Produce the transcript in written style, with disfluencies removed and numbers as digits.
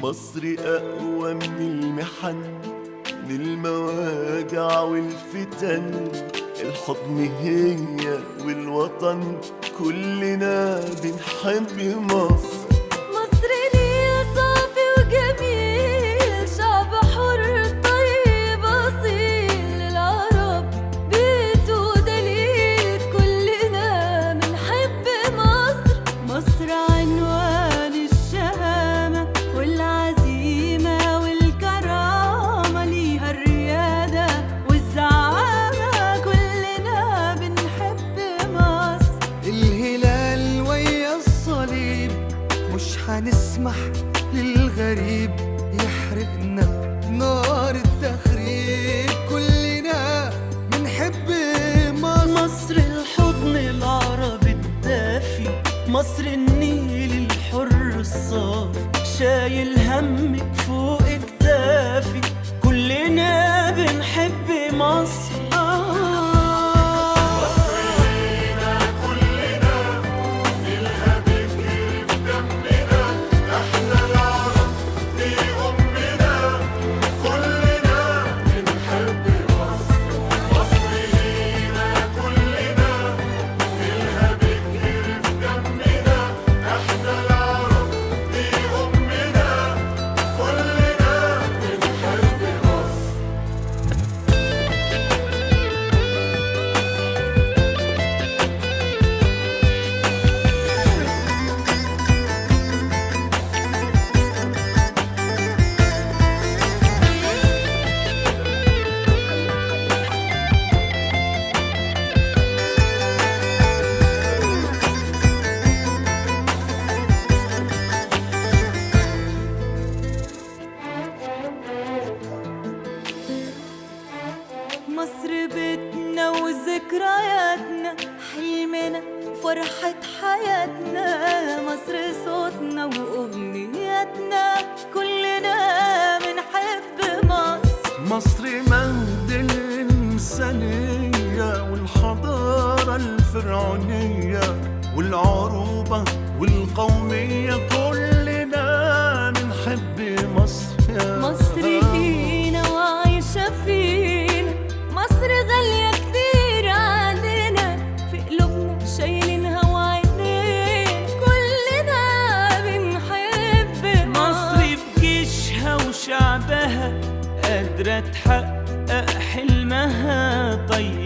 مصر أقوى من المحن، من المواجع والفتن. الحضن هي والوطن، كلنا بنحب مصر. مصر ليه صافي وجميل، شعب حر طيب أصيل. العرب بيته دليل، كلنا بنحب مصر. مصر عنوان الشهامة والعزيمة والكرامة، ليها الريادة والزعامة، كلنا بنحب مصر. الهلال ويا الصليب، مش هنسمح للغريب يحرقنا نار التخريب، كلنا بنحب مصر. مصر الحضن العربي الدافي، مصر النيل الحر الصافي، شايل همك فوق كتافي، كلنا بنحب مصر. مصر بيتنا وذكرياتنا، حلمنا فرحة حياتنا. مصر صوتنا وأغنياتنا، كلنا بنحب مصر. مصر مهد الإنسانية والحضارة الفرعونية والعروبة والقومية، كلنا بنحب مصر. مصر فينا وعايشة فينا، مصر غالية كتير عندنا، في قلوبنا شايلينها وعينينا، كلنا بنحب مصر في جيشها وشعبها قادرة تحقق حلمها، طيب